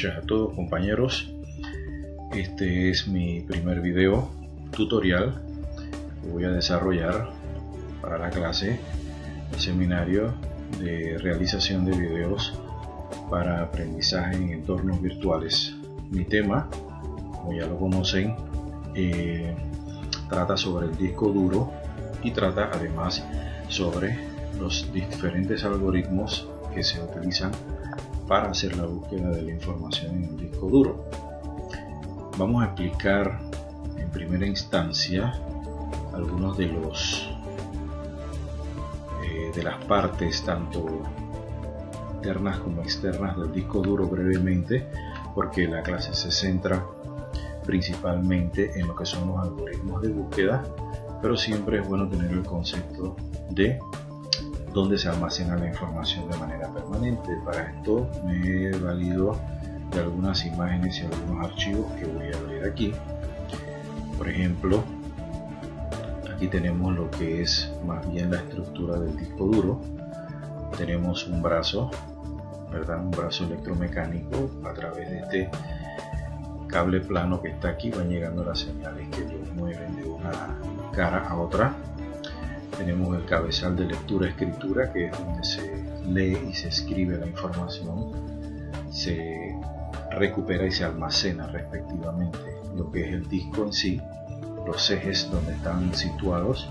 noches a todos, compañeros. Este es mi primer video tutorial que voy a desarrollar para la clase, el seminario de realización de videos para aprendizaje en entornos virtuales. Mi tema, como ya lo conocen, trata sobre el disco duro y trata además sobre los diferentes algoritmos que se utilizan para hacer la búsqueda de la información en el disco duro. Vamos a explicar en primera instancia algunos de las partes tanto internas como externas del disco duro brevemente, porque la clase se centra principalmente en lo que son los algoritmos de búsqueda, pero siempre es bueno tener el concepto de dónde se almacena la información de manera permanente. Para esto me he valido de algunas imágenes y algunos archivos que voy a abrir aquí. Por ejemplo, aquí tenemos lo que es más bien la estructura del disco duro. Tenemos un brazo, ¿verdad? Un brazo electromecánico. A través de este cable plano que está aquí van llegando las señales que lo mueven de una cara a otra. Tenemos el cabezal de lectura-escritura, que es donde se lee y se escribe la información, se recupera y se almacena respectivamente lo que es el disco en sí, los ejes donde están situados.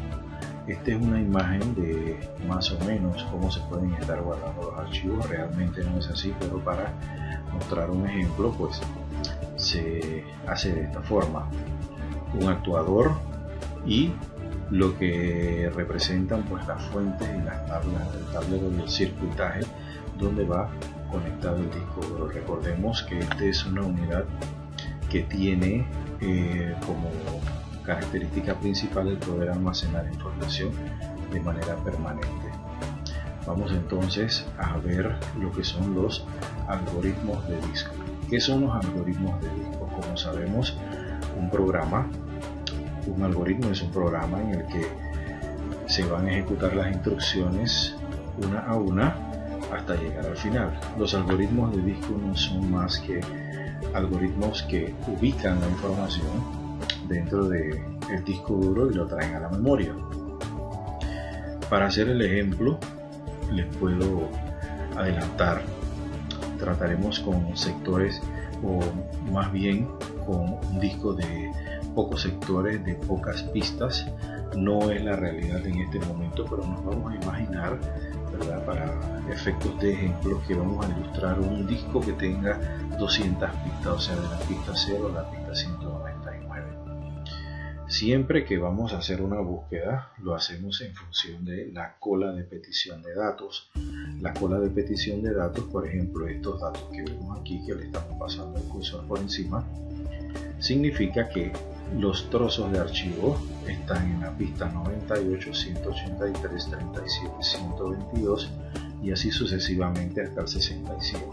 Esta es una imagen de más o menos cómo se pueden estar guardando los archivos. Realmente no es así, pero para mostrar un ejemplo pues se hace de esta forma: un actuador y lo que representan pues las fuentes y las tablas del tablero del circuitaje donde va conectado el disco duro. Recordemos que esta es una unidad que tiene como característica principal el poder almacenar información de manera permanente. Vamos entonces a ver lo que son los algoritmos de disco. ¿Qué son los algoritmos de disco? Como sabemos, un algoritmo es un programa en el que se van a ejecutar las instrucciones una a una hasta llegar al final. Los algoritmos de disco no son más que algoritmos que ubican la información dentro del disco duro y lo traen a la memoria. Para hacer el ejemplo, les puedo adelantar, trataremos con sectores, o más bien con un disco de pocos sectores, de pocas pistas. No es la realidad en este momento, pero nos vamos a imaginar, ¿verdad?, para efectos de ejemplos, que vamos a ilustrar un disco que tenga 200 pistas, o sea, de la pista 0 a la pista 199. Siempre que vamos a hacer una búsqueda, lo hacemos en función de la cola de petición de datos. La cola de petición de datos, por ejemplo, estos datos que vemos aquí, que le estamos pasando el cursor por encima, significa que los trozos de archivo están en la pista 98, 183, 37, 122 y así sucesivamente hasta el 67.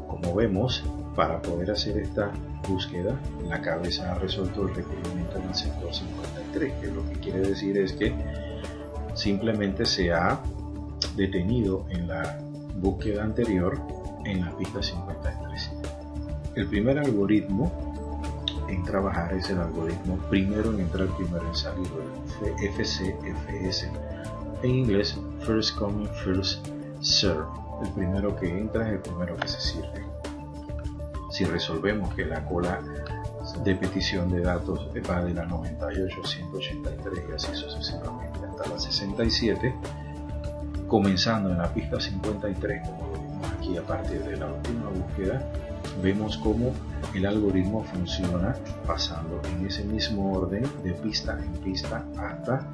Como vemos, para poder hacer esta búsqueda, la cabeza ha resuelto el requerimiento en el sector 53, que lo que quiere decir es que simplemente se ha detenido en la búsqueda anterior en la pista 53. El primer algoritmo en trabajar es el algoritmo primero en entrar, primero en salir, el FCFS, en inglés First Come First Serve. El primero que entra es el primero que se sirve. Si resolvemos que la cola de petición de datos va de la 98, 183 y así sucesivamente hasta la 67, comenzando en la pista 53, como lo vimos aquí a partir de la última búsqueda, vemos cómo el algoritmo funciona pasando en ese mismo orden de pista en pista hasta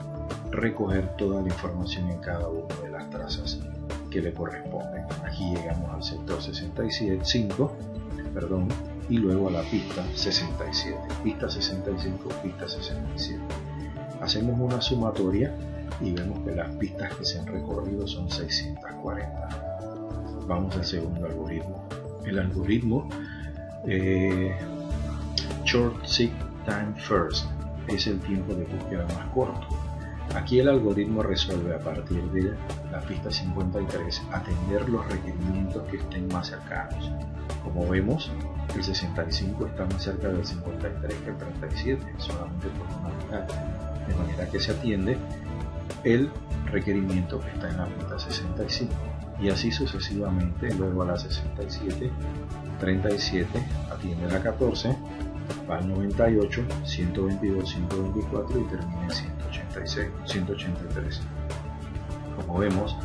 recoger toda la información en cada una de las trazas que le corresponden. Aquí llegamos al sector 65, y luego a la pista 67, pista 65, pista 67. Hacemos una sumatoria y vemos que las pistas que se han recorrido son 640. Vamos al segundo algoritmo. El algoritmo Short Seek Time First es el tiempo de búsqueda más corto. Aquí el algoritmo resuelve a partir de la pista 53 atender los requerimientos que estén más cercanos. Como vemos, el 65 está más cerca del 53 que el 37, solamente por una unidad, de manera que se atiende el requerimiento que está en la pista 65 y así sucesivamente. Luego a la 67, 37 atiende la 14, va al 98, 122, 124 y termina en 186, 183. Como vemos,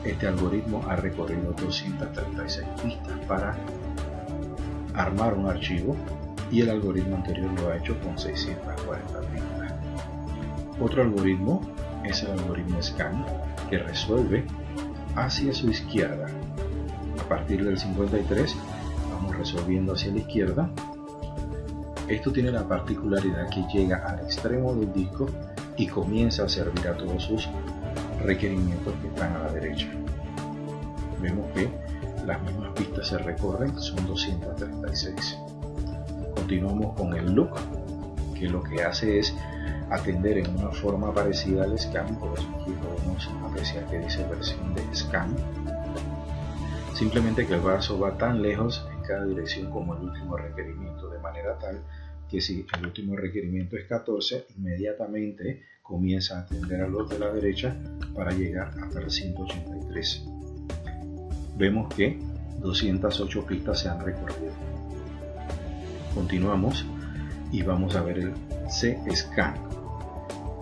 este algoritmo ha recorrido 236 pistas para armar un archivo y el algoritmo anterior lo ha hecho con 640 pistas. Otro algoritmo es el algoritmo scan, que resuelve hacia su izquierda. A partir del 53 vamos resolviendo hacia la izquierda. Esto tiene la particularidad que llega al extremo del disco y comienza a servir a todos sus requerimientos que están a la derecha. Vemos que las mismas pistas se recorren, son 236. Continuamos con el look, que lo que hace es atender en una forma parecida al scan. Por eso aquí podemos apreciar que dice versión de scan. Simplemente que el vaso va tan lejos en cada dirección como el último requerimiento, de manera tal que si el último requerimiento es 14, inmediatamente comienza a atender a los de la derecha para llegar hasta el 183. Vemos que 208 pistas se han recorrido. Continuamos y vamos a ver el C-Scan.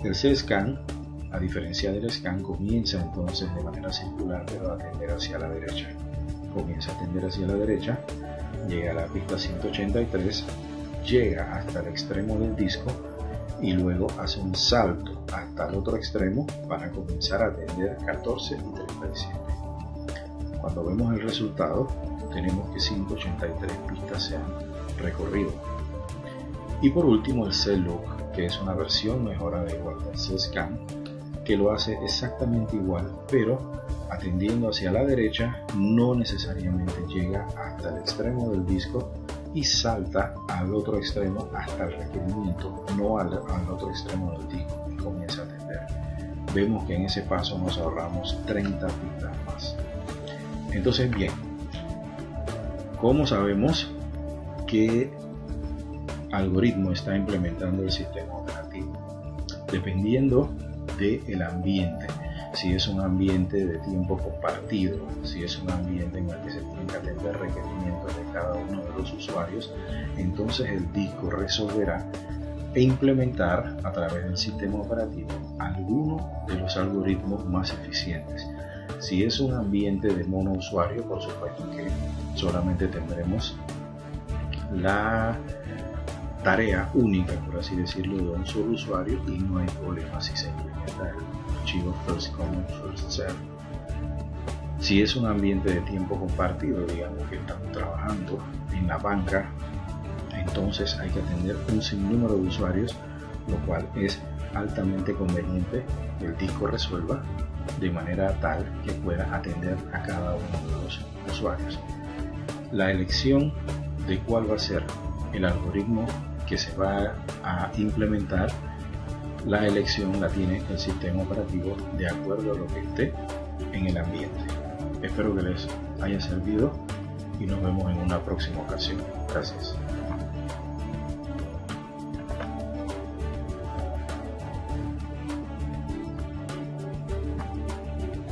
El C-Scan, a diferencia del scan, comienza entonces de manera circular, pero a atender hacia la derecha. Comienza a atender hacia la derecha, llega a la pista 183, llega hasta el extremo del disco y luego hace un salto hasta el otro extremo para comenzar a atender 14 y 37. Cuando vemos el resultado, tenemos que 183 pistas se han recorrido. Y por último el C-Look, que es una versión mejorada igual del C-Scan, que lo hace exactamente igual, pero atendiendo hacia la derecha, no necesariamente llega hasta el extremo del disco y salta al otro extremo hasta el requerimiento, no al otro extremo del disco, y comienza a atender. Vemos que en ese paso nos ahorramos 30 pistas más. Entonces, bien, ¿cómo sabemos qué algoritmo está implementando el sistema operativo? Dependiendo del ambiente. Si es un ambiente de tiempo compartido, si es un ambiente en el que se tienen que atender requerimientos de cada uno de los usuarios, entonces el disco resolverá e implementar a través del sistema operativo alguno de los algoritmos más eficientes. Si es un ambiente de monousuario, por supuesto que solamente tendremos la tarea única, por así decirlo, de un solo usuario y no hay problema si se implementa el archivo first come, first serve. Si es un ambiente de tiempo compartido, digamos que estamos trabajando en la banca, entonces hay que atender un sinnúmero de usuarios, lo cual es altamente conveniente que el disco resuelva de manera tal que pueda atender a cada uno de los usuarios. La elección de cuál va a ser el algoritmo que se va a implementar, la elección la tiene el sistema operativo de acuerdo a lo que esté en el ambiente. Espero que les haya servido y nos vemos en una próxima ocasión. Gracias.